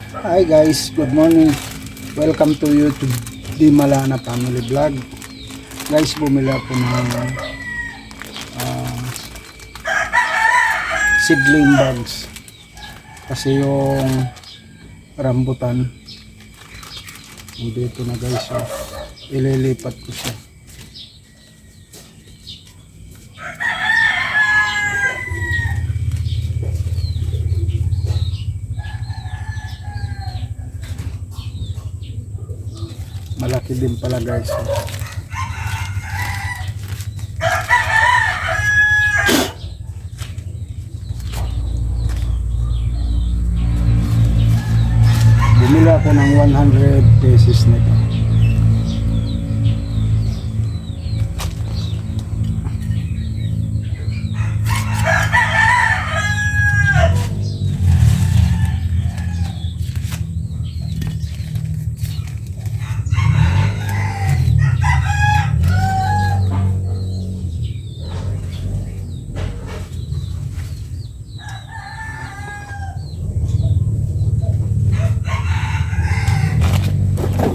Hi guys, good morning. Welcome to YouTube Di Malana Family Vlog. Guys, bumili ako ng seedling bags. Kasi yung rambutan dito na guys, so ililipat ko siya. Malaki din pala guys. Bumili ako ng 100 pesos nito.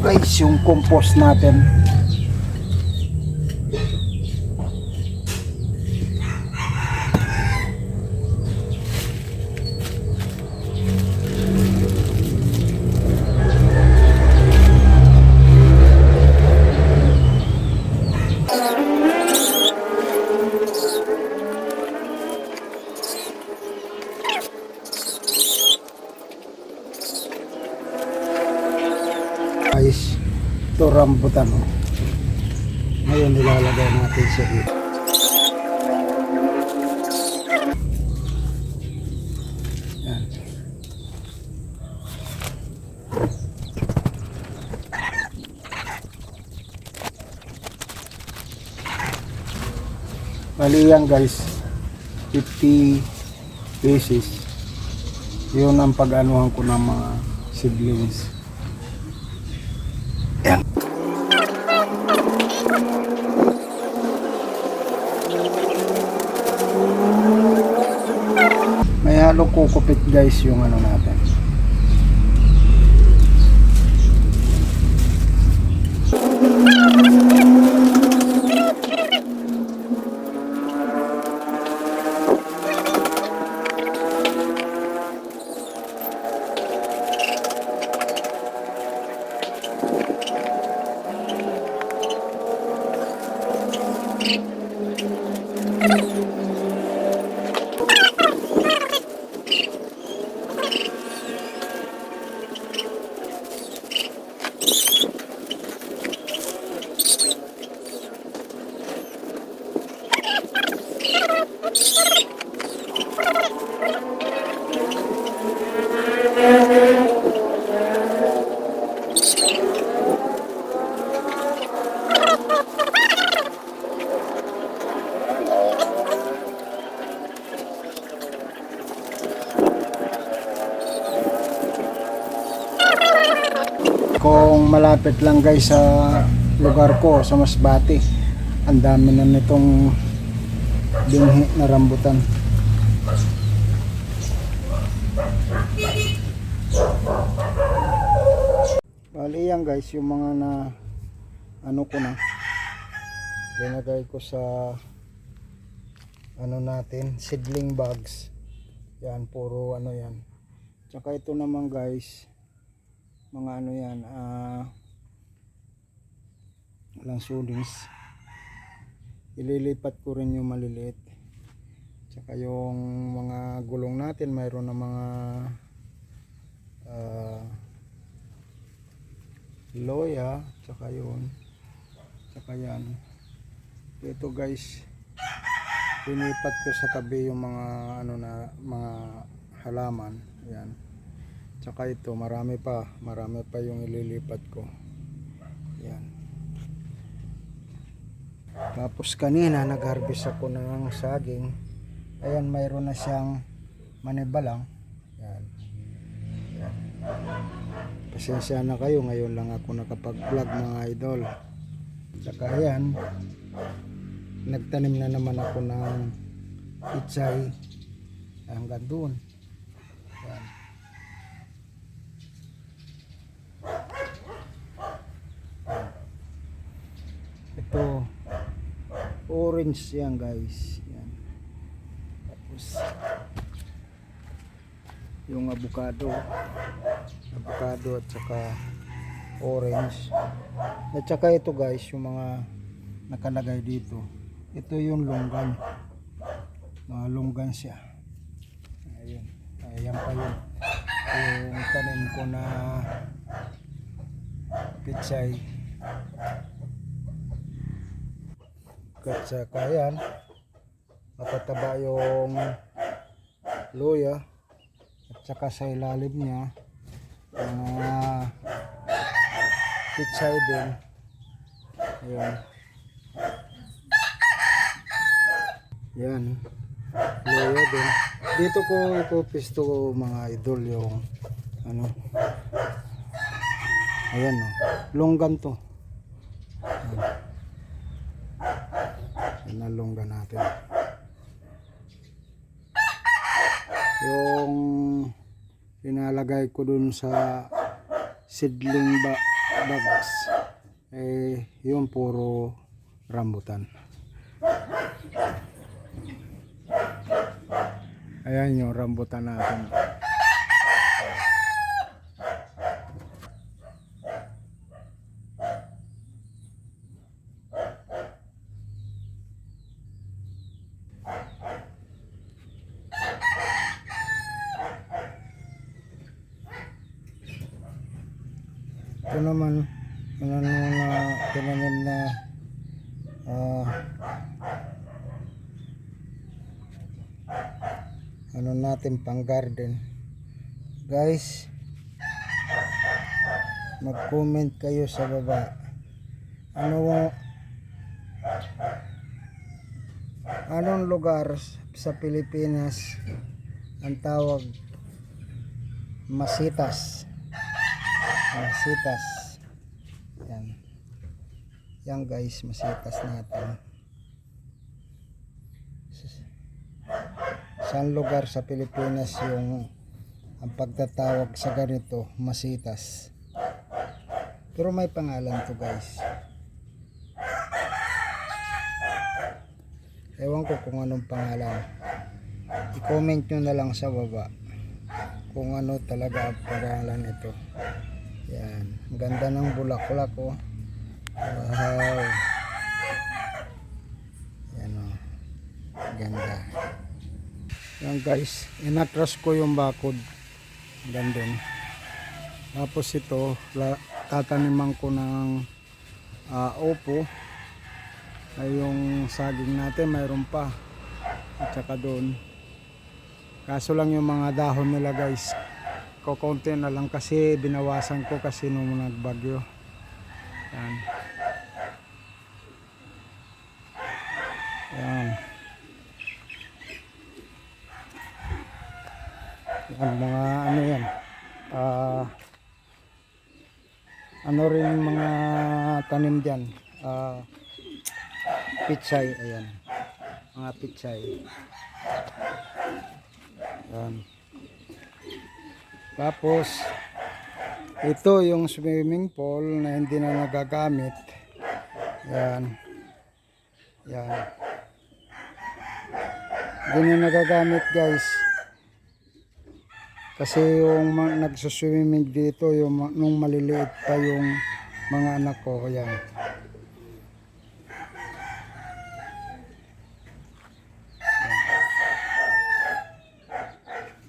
Guys, yung compost natin. Guys, ito rambutan, oh. Ngayon nilalagay natin siya dito. Yan. Bali yan guys, 50 pieces. Yun ang pag-anuhan ko ng mga seedlings. Yan. May halong kukupit guys yung ano natin. Kung malapit lang guys sa lugar ko sa Masbate, ang dami na nitong binhi na rambutan. Bali yan guys, yung mga na ano ko na linagay ko sa ano natin, seedling bags. Yan, puro ano yan. Tsaka ito naman guys, mga ano yan, lansunis. Ililipat ko rin yung maliliit. Tsaka yung mga gulong natin, mayroon na mga loya, tsaka yun, tsaka yan. Ito guys, pinipat ko sa tabi yung mga ano na mga halaman. Yan. Tsaka ito, marami pa yung ililipat ko. Yan. Tapos kanina nag-harvest ako ng saging. Ayan, mayroon na siyang manibalang. Yan. Yan. Pasensya na kayo, ngayon lang ako nakapag-vlog mga idol. Tsaka ayan, nagtanim na naman ako ng itsay hanggang doon. Yan. orange yan guys. Yan. Tapos yung avocado at saka orange. At saka ito guys, yung mga nakalagay dito. Ito yung longgan. Mga longgan siya. Ayun. Ayan pa yun. Yung tanim ko na pitsay. At saka yan, matataba yung luya. At saka sa ilalim niya, pitsay din. Ayan. Yan. Luya din. Dito ko ipopisto mga idol yung ano. Ayan o. Longgan to. Yan ang longgan natin. Yung pinalagay ko dun sa seedling bags yun puro rambutan. Ayan yung rambutan natin. Ito naman tinanim na ano natin pang garden. Guys, mag-comment kayo sa baba. Anong lugar sa Pilipinas ang tawag masitas? Masitas. Yan. Yan guys, masitas natin. Saan lugar sa Pilipinas yung ang pagtatawag sa ganito masitas? Pero may pangalan to guys. Ewan ko kung anong pangalan. I-comment nyo na lang sa baba kung ano talaga ang pangalan ito. Yan. Ang ganda ng bulaklak oh. Wow. Yan oh. Ganda. Yan guys. Inatras ko yung bakod. Gandun. Tapos ito. Tataniman ko ng opo. Ay yung saging natin mayroon pa. At saka doon. Kaso lang yung mga dahon nila guys. Kukunti na lang kasi binawasan ko kasi nung nagbagyo. Yan. Yan. Yan mga ano yan. Ano rin yung mga tanim dyan. Pitsay. Ayan. Mga pitsay. Yan. Tapos ito yung swimming pool na hindi na nagagamit. Yan. Yan. Hindi na nagagamit guys. Kasi yung nagsuswimming dito yung nung maliliit pa yung mga anak ko. Yan.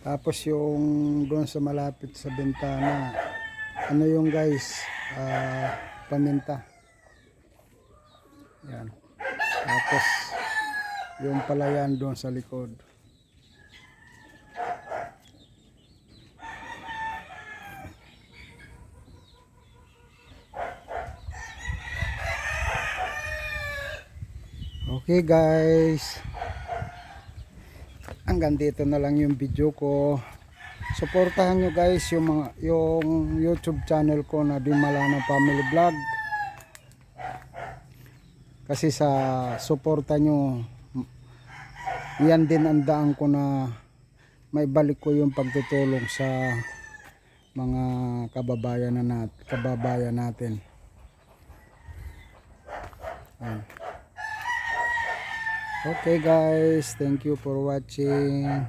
Tapos yung doon sa malapit sa bintana, ano yung guys, paminta. Yan. Tapos yung palayan doon sa likod. Okay guys. Hanggang dito na lang yung video ko. Suportahan nyo guys yung YouTube channel ko na Dimalano Family Vlog. Kasi sa suporta nyo, yan din ang daan ko na may balik ko yung pagtutulong sa mga kababayan natin. Ayan. Okay guys, thank you for watching.